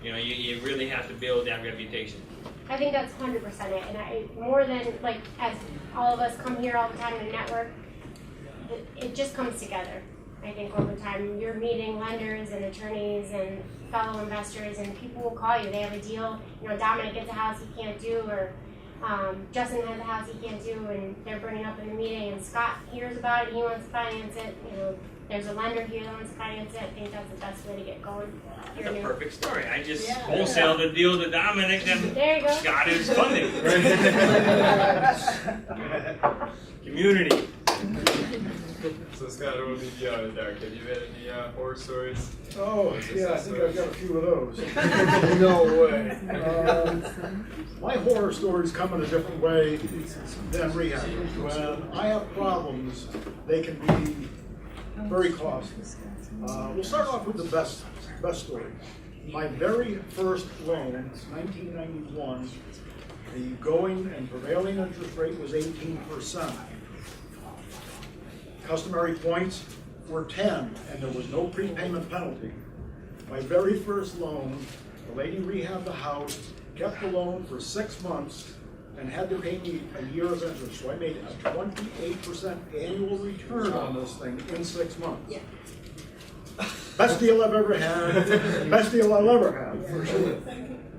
You really have to build that reputation. I think that's 100% it. And more than, as all of us come here all the time and network, it just comes together. I think over time, you're meeting lenders and attorneys and fellow investors, and people will call you. They have a deal. Dominic gets a house he can't do, or Justin has a house he can't do, and they're bringing up in the meeting, and Scott hears about it, he wants to finance it. There's a lender here that wants to finance it. I think that's the best way to get going. That's a perfect story. I just wholesaled the deal to Dominic, and there you go. Scott is funding. Community. So Scott, what would be out of the dark? Have you had any horror stories? Oh, yeah, I think I've got a few of those. No way. My horror stories come in a different way than rehab. When I have problems, they can be very costly. We'll start off with the best story. My very first loan, 1991, the going and prevailing interest rate was 18%. Customary points were 10, and there was no prepayment penalty. My very first loan, the lady rehabbed the house, kept the loan for 6 months, and had to pay me a year of interest. So I made a 28% annual return on this thing in 6 months. Yeah. Best deal I've ever had, best deal I'll ever have, for sure.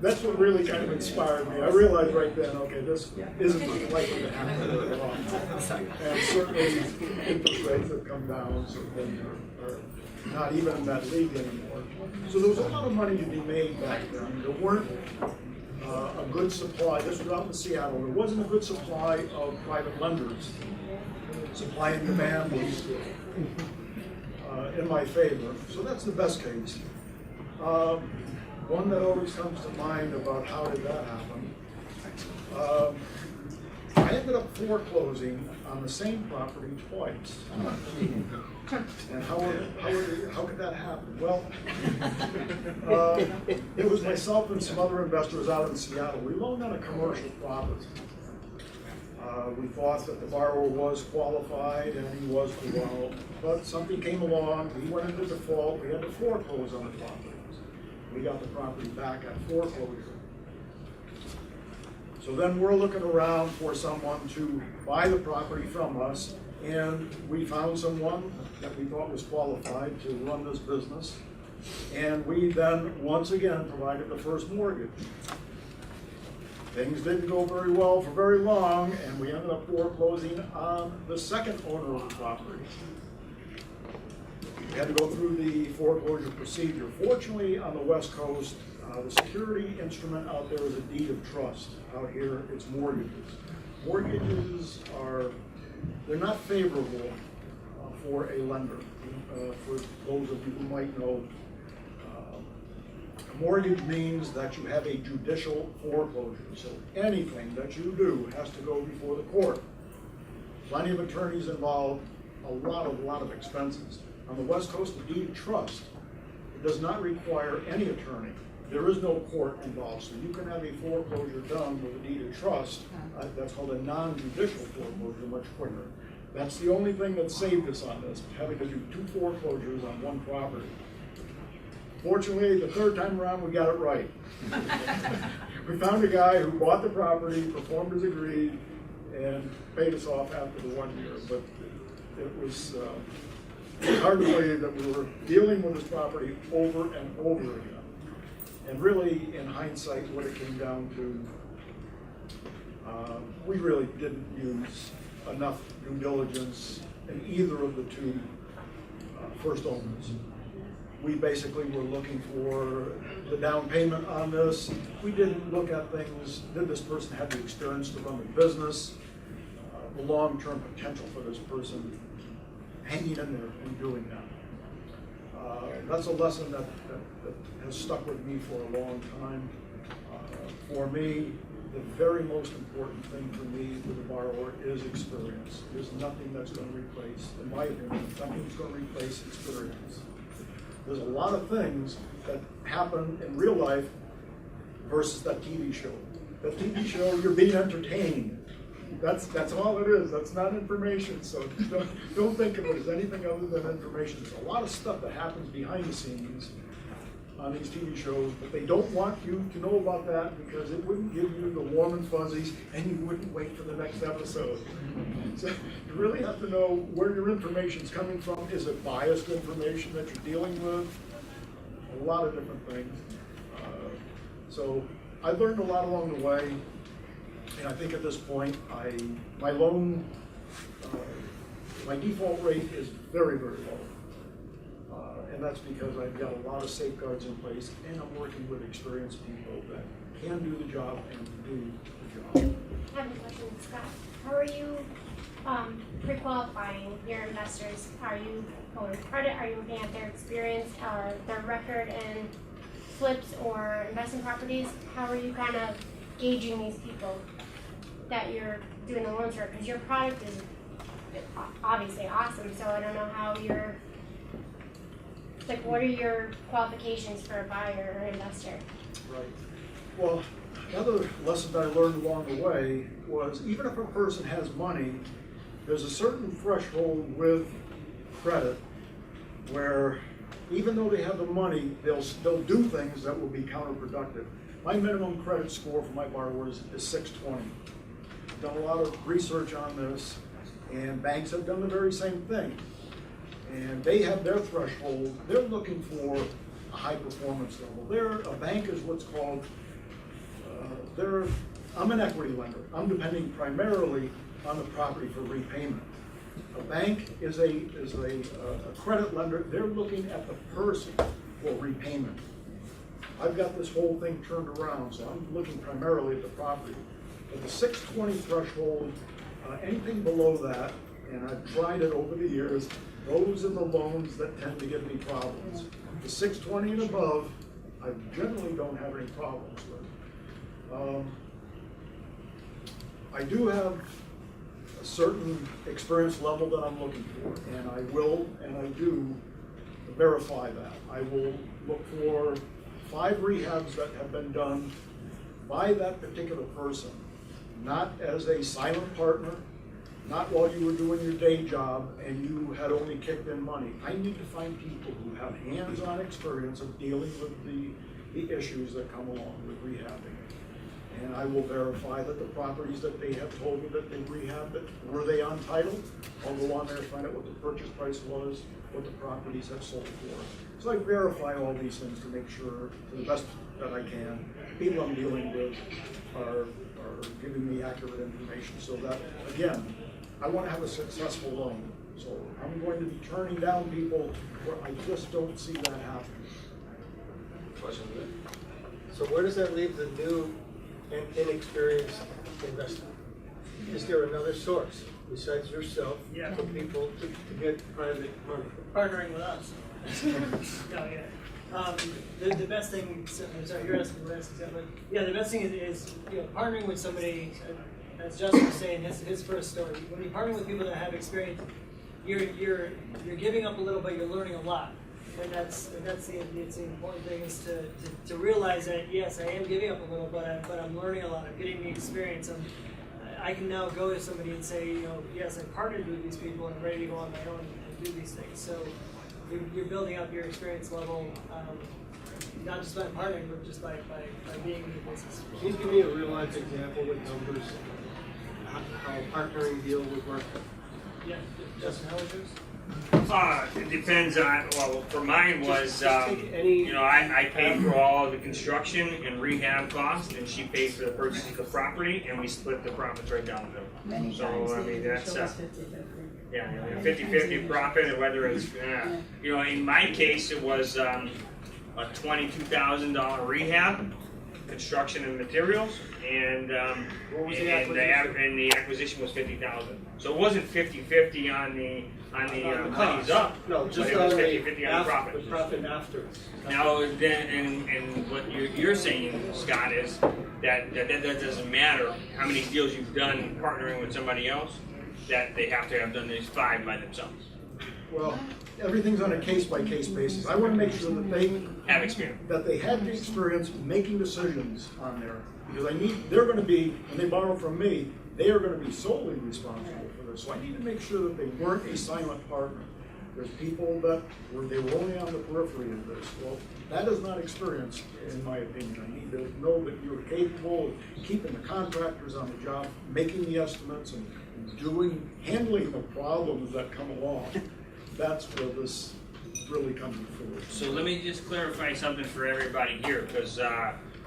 That's what really kind of inspired me. I realized right then, okay, this isn't likely to happen very long. And certainly interest rates have come down, so they are not even in that league anymore. So there was a lot of money to be made back then. There weren't a good supply. This was out in Seattle. There wasn't a good supply of private lenders. Supply and demand was in my favor. So that's the best case. One that always comes to mind about how did that happen. I ended up foreclosing on the same property twice. And how could that happen? Well, it was myself and some other investors out in Seattle. We loaned on a commercial property. We thought that the borrower was qualified and he was well, but something came along, he went into default, we had to foreclose on the property. We got the property back at foreclosure. So then we're looking around for someone to buy the property from us, and we found someone that we thought was qualified to run this business. And we then, once again, provided the first mortgage. Things didn't go very well for very long, and we ended up foreclosing on the second owner of the property. We had to go through the foreclosure procedure. Fortunately, on the West Coast, the security instrument out there is a deed of trust. Out here, it's mortgages. Mortgages they're not favorable for a lender. For those of you who might know, a mortgage means that you have a judicial foreclosure. So anything that you do has to go before the court. Plenty of attorneys involved, a lot of expenses. On the West Coast, the deed of trust, it does not require any attorney. There is no court involved, so you can have a foreclosure done with a deed of trust. That's called a non-judicial foreclosure, much quicker. That's the only thing that saved us on this, having to do 2 foreclosures on one property. Fortunately, the third time around, we got it right. We found a guy who bought the property, performed as agreed, and paid us off after the 1 year. But it was hard to believe that we were dealing with this property over and over again. And really, in hindsight, what it came down to, we really didn't use enough due diligence in either of the 2 first owners. We basically were looking for the down payment on this. We didn't look at things, did this person have the experience to run the business, the long-term potential for this person hanging in there and doing that. That's a lesson that has stuck with me for a long time. For me, the very most important thing for me with a borrower is experience. There's nothing that's going to replace, in my opinion, nothing's going to replace experience. There's a lot of things that happen in real life versus that TV show. That TV show, you're being entertained. That's all it is. That's not information. So don't think of it as anything other than information. There's a lot of stuff that happens behind the scenes on these TV shows, but they don't want you to know about that because it wouldn't give you the warm and fuzzies, and you wouldn't wait for the next episode. So you really have to know where your information's coming from. Is it biased information that you're dealing with? A lot of different things. So I learned a lot along the way. And I think at this point, my loan, my default rate is very, very low. And that's because I've got a lot of safeguards in place, and I'm working with experienced people that can do the job and do the job. I have a question, Scott. How are you pre-qualifying your investors? Are you going credit? Are you looking at their experience, their record in flips or investment properties? How are you kind of gauging these people that you're doing the loans for? Because your product is obviously awesome, so I don't know how you're, like, what are your qualifications for a buyer or investor? Right. Well, another lesson that I learned along the way was even if a person has money, there's a certain threshold with credit where even though they have the money, they'll do things that will be counterproductive. My minimum credit score for my borrowers is 620. I've done a lot of research on this, and banks have done the very same thing. and they have their threshold. They're looking for a high performance level. A bank is what's called, I'm an equity lender. I'm depending primarily on the property for repayment. A bank is a credit lender. They're looking at the person for repayment. I've got this whole thing turned around, so I'm looking primarily at the property. At the 620 threshold, anything below that, and I've tried it over the years, those are the loans that tend to give me problems. The 620 and above, I generally don't have any problems with. I do have a certain experience level that I'm looking for, and I will, and I do verify that. I will look for 5 rehabs that have been done by that particular person, not as a silent partner, not while you were doing your day job and you had only kicked in money. I need to find people who have hands-on experience of dealing with the issues that come along with rehabbing. And I will verify that the properties that they have told me that they rehabbed, were they on title? I'll go on there and find out what the purchase price was, what the properties have sold for. So I verify all these things to make sure, to the best that I can, the people I'm dealing with are giving me accurate information so that, again, I want to have a successful loan. So I'm going to be turning down people where I just don't see that happening. Question? So where does that leave the new and inexperienced investor? Is there another source besides yourself for people to get private money? Partnering with us. No, yeah. The best thing, I'm sorry, you're asking what else exactly? Yeah, the best thing is partnering with somebody, as Justin was saying, his first story. When you partner with people that have experience, you're giving up a little, but you're learning a lot. And that's the important thing is to realize that yes, I am giving up a little, but I'm learning a lot. I'm getting the experience. I can now go to somebody and say, yes, I partnered with these people and I'm ready to go on my own and do these things. So you're building up your experience level, not just by partnering, but just by being in the business. Can you give me a real life example with numbers, how a partnering deal would work? Yeah, Justin, how was yours? It depends on, well, for mine was, Just take any- I paid for all the construction and rehab costs, and she paid for the purchase of the property, and we split the profits right down the middle. So, I mean, that's, yeah, 50-50 profit, and whether it's, in my case, it was a $22,000 rehab, construction and materials, and the acquisition was $50,000. So it wasn't 50-50 on the monies up. No, just but it was on 50-50 on the profit. the profit after. Now, then, and what you're saying, Scott, is that doesn't matter how many deals you've done partnering with somebody else, that they have to have done these 5 by themselves. Well, everything's on a case-by-case basis. I want to make sure that they have experience, that they have the experience making decisions on there, because they're going to be, when they borrow from me, they are going to be solely responsible for this. So I need to make sure that they weren't a silent partner. There's people that they were only on the periphery of this. Well, that is not experience, in my opinion. I need to know that you're capable of keeping the contractors on the job, making the estimates, and handling the problems that come along. That's where this really comes to fruition. So let me just clarify something for everybody here, because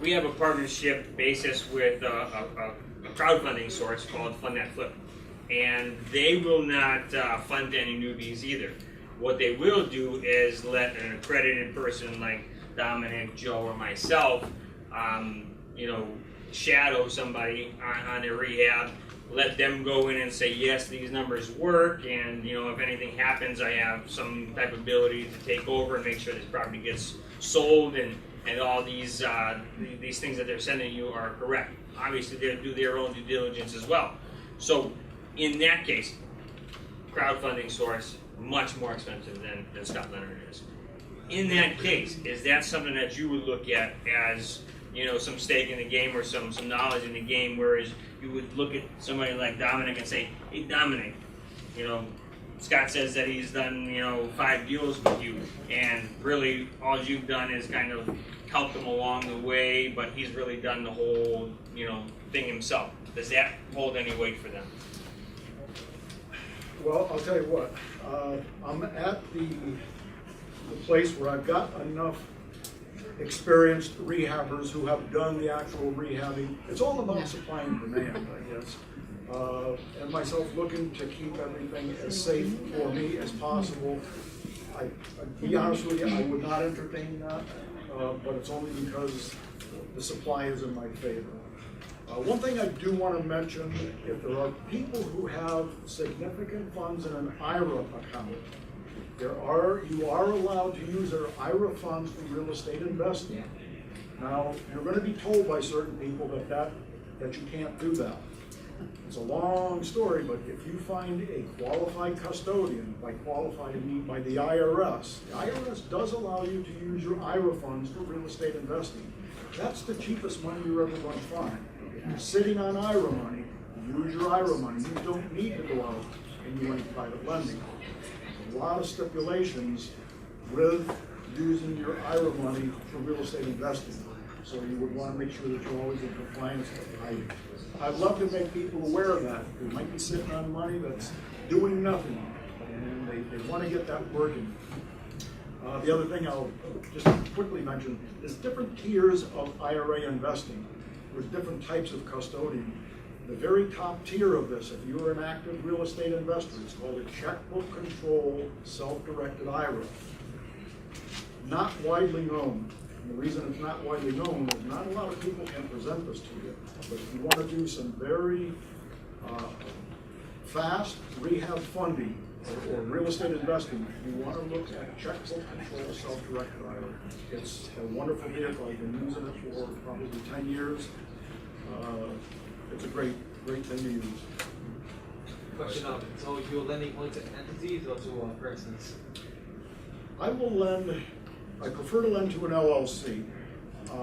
we have a partnership basis with a crowdfunding source called Fund That Flip, and they will not fund any newbies either. What they will do is let an accredited person like Dominic, Joe, or myself, shadow somebody on their rehab. Let them go in and say, yes, these numbers work, and if anything happens, I have some type of ability to take over and make sure this property gets sold, and all these things that they're sending you are correct. Obviously, they do their own due diligence as well. So, in that case, crowdfunding source, much more expensive than Scott Leonard is. In that case, is that something that you would look at as some stake in the game or some knowledge in the game, whereas you would look at somebody like Dominic and say, hey, Dominic, Scott says that he's done, 5 deals with you, and really all you've done is kind of helped him along the way, but he's really done the whole, thing himself. Does that hold any weight for them? Well, I'll tell you what, I'm at the place where I've got enough experienced rehabbers who have done the actual rehabbing. It's all about supply and demand, I guess. And myself looking to keep everything as safe for me as possible. I'll be honest with you, I would not entertain that, but it's only because the supply is in my favor. One thing I do want to mention, if there are people who have significant funds in an IRA account, you are allowed to use their IRA funds for real estate investing. Now, you're going to be told by certain people that you can't do that. It's a long story, but if you find a qualified custodian, by qualified I mean by the IRS does allow you to use your IRA funds for real estate investing. That's the cheapest money you're ever going to find. If you're sitting on IRA money, use your IRA money. You don't need to go out and do any private lending. There's a lot of stipulations with using your IRA money for real estate investing. So you would want to make sure that you're always in compliance. I'd love to make people aware of that. They might be sitting on money that's doing nothing, and they want to get that working. The other thing I'll just quickly mention is different tiers of IRA investing with different types of custodian. The very top tier of this, if you're an active real estate investor, it's called a checkbook control self-directed IRA. Not widely known. And the reason it's not widely known is not a lot of people can present this to you. But if you want to do some very fast rehab funding or real estate investing, you want to look at checkbook control self-directed IRA. It's a wonderful vehicle. I've been using it for probably 10 years. It's a great thing to use. Question up. So you're lending only to entities or to persons? I prefer to lend to an LLC.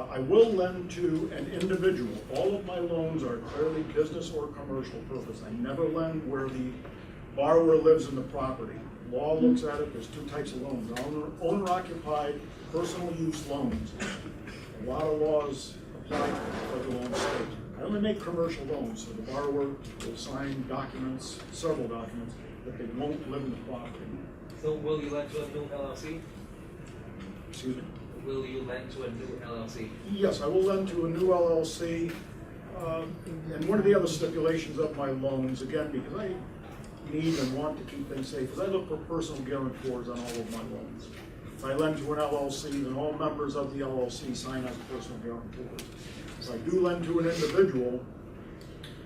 I will lend to an individual. All of my loans are clearly business or commercial purpose. I never lend where the borrower lives in the property. Law looks at it, there's two types of loans. Owner-occupied, personal use loans. A lot of laws apply to the federal and state. I only make commercial loans, so the borrower will sign documents, several documents, that they won't live in the property. So will you lend to a new LLC? Excuse me? Will you lend to a new LLC? Yes, I will lend to a new LLC. And one of the other stipulations of my loans, again, because I need and want to keep things safe, is I look for personal guarantors on all of my loans. If I lend to an LLC, then all members of the LLC sign as personal guarantors. If I do lend to an individual,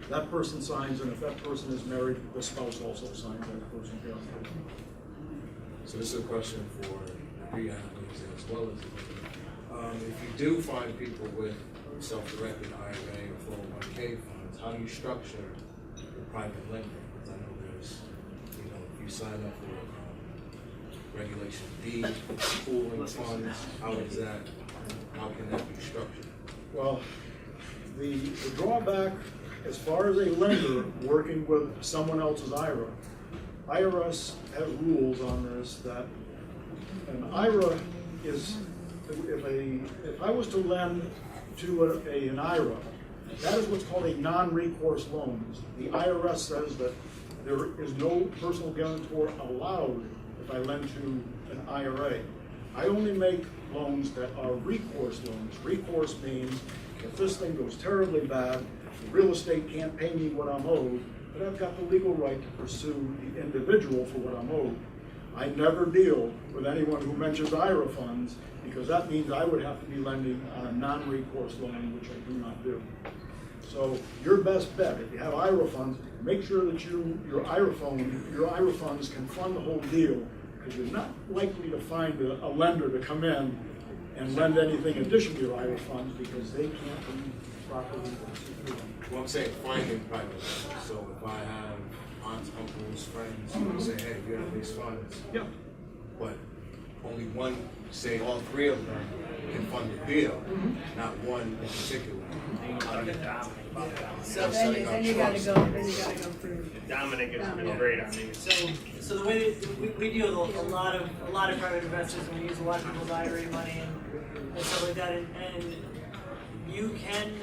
that person signs, and if that person is married, the spouse also signs as personal guarantor. So this is a question for rehab as well as if you do find people with self-directed IRA or 401k funds, how do you structure the private lending? Because I know there's, if you sign up for Regulation D, pooling funds, how can that be structured? Well, the drawback as far as a lender working with someone else's IRA, IRS has rules on this that an IRA is, if I was to lend to an IRA, that is what's called a non-recourse loan. The IRS says that there is no personal guarantor allowed if I lend to an IRA. I only make loans that are recourse loans. Recourse means if this thing goes terribly bad, the real estate can't pay me what I'm owed, but I've got the legal right to pursue the individual for what I'm owed. I never deal with anyone who mentions IRA funds because that means I would have to be lending on a non-recourse loan, which I do not do. So your best bet, if you have IRA funds, make sure that your IRA funds can fund the whole deal, because you're not likely to find a lender to come in and lend anything in addition to your IRA funds because they can't be properly secured. Well, I'm saying finding private lenders. So if I have aunts, uncles, friends who say, hey, you have these funds, but only one, say all three of them can fund the deal, not one in particular. So then you gotta go through. Dominic is great on these. So the way that we deal with a lot of private investors, and we use a lot of people's IRA money and stuff like that, and you can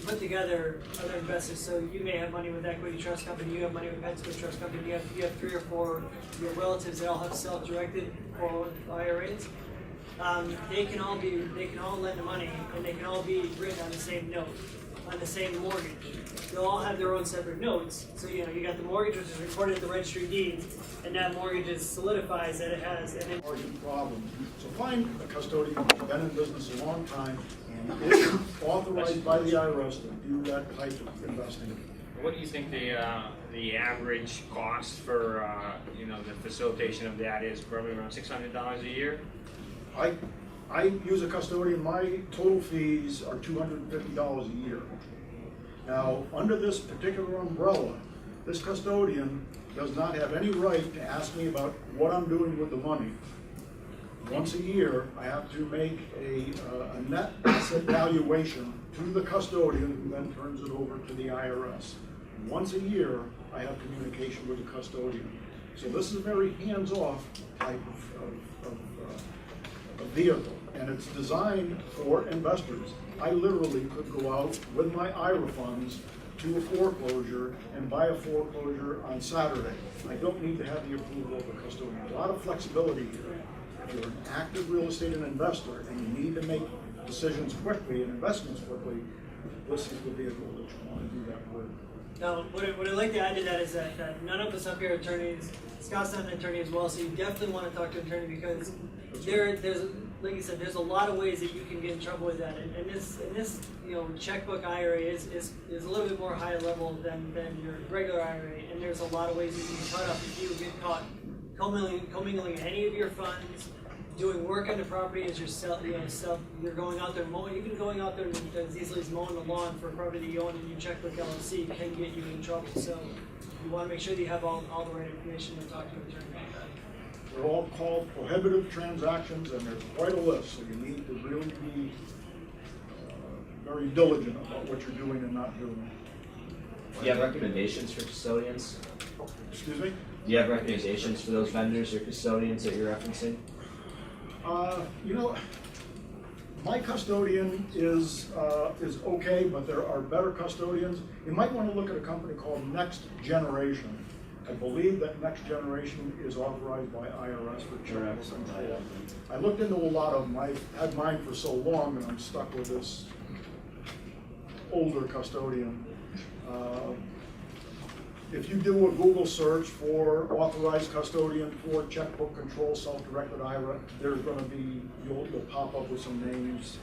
put together together other investors. So you may have money with Equity Trust Company, you have money with Penn Trust Company, you have 3 or 4 your relatives that all have self-directed 401 IRAs. They can all lend the money, and they can all be written on the same note, on the same mortgage. They'll all have their own separate notes. So you got the mortgage which is recorded at the registry of deeds, and that mortgage solidifies that it has. And then Margin problem. So find a custodian who's been in business a long time and is authorized by the IRS to do that type of investing. What do you think the average cost for the facilitation of that is? Probably around $600 a year. I use a custodian. My total fees are $250 a year. Now, under this particular umbrella, this custodian does not have any right to ask me about what I'm doing with the money. Once a year, I have to make a net asset valuation to the custodian, who then turns it over to the IRS. Once a year, I have communication with the custodian. So this is a very hands-off type of vehicle, and it's designed for investors. I literally could go out with my IRA funds to a foreclosure and buy a foreclosure on Saturday. I don't need to have the approval of a custodian. A lot of flexibility here. If you're an active real estate investor and you need to make decisions quickly and investments quickly, this is the vehicle that you want to do that with. now, what I'd like to add to that is that none of us up here are attorneys. Scott's not an attorney as well, so you definitely want to talk to an attorney, because there's like you said, there's a lot of ways that you can get in trouble with that. And this checkbook IRA is a little bit more high level than your regular IRA, and there's a lot of ways that you can cut up if you get caught commingling any of your funds, doing work on the property as you're going out there mowing. Even going out there as easily as mowing the lawn for a property that you own and you checkbook LLC can get you in trouble. So you want to make sure that you have all the right information to talk to an attorney about that. They're all called prohibitive transactions, and there's quite a list, so you need to really be very diligent about what you're doing and not doing. Do you have recommendations for custodians? Excuse me? Do you have recommendations for those vendors or custodians that you're referencing? My custodian is okay, but there are better custodians. You might want to look at a company called Next Generation. I believe that Next Generation is authorized by IRS for checkbook control. I looked into a lot of them. I've had mine for so long, and I'm stuck with this older custodian. If you do a Google search for authorized custodian for checkbook control, self-directed IRA, there's going to be, you'll pop up with some names.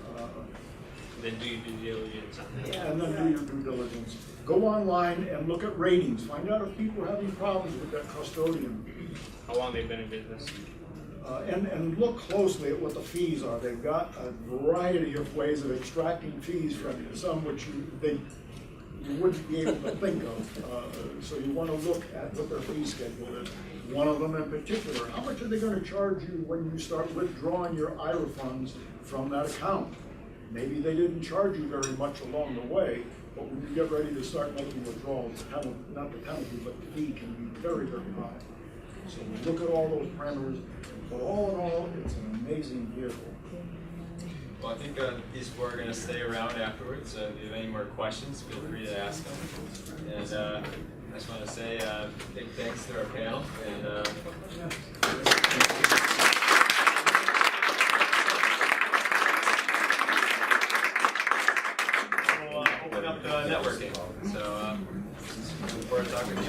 Then do your due diligence on that. And then do your due diligence. Go online and look at ratings. Find out if people are having problems with that custodian. How long they've been in business? And look closely at what the fees are. They've got a variety of ways of extracting fees from you, some which you wouldn't be able to think of. So you want to look at what their fee schedule is. One of them in particular, how much are they going to charge you when you start withdrawing your IRA funds from that account? Maybe they didn't charge you very much along the way, but when you get ready to start making withdrawals, not the penalty, but the fee can be very, very high. So we look at all those parameters, but all in all, it's an amazing vehicle. Well, I think these four are going to stay around afterwards, so if you have any more questions, feel free to ask them. And I just want to say big thanks to our panel. And we'll open up the networking. So looking forward to talking to you.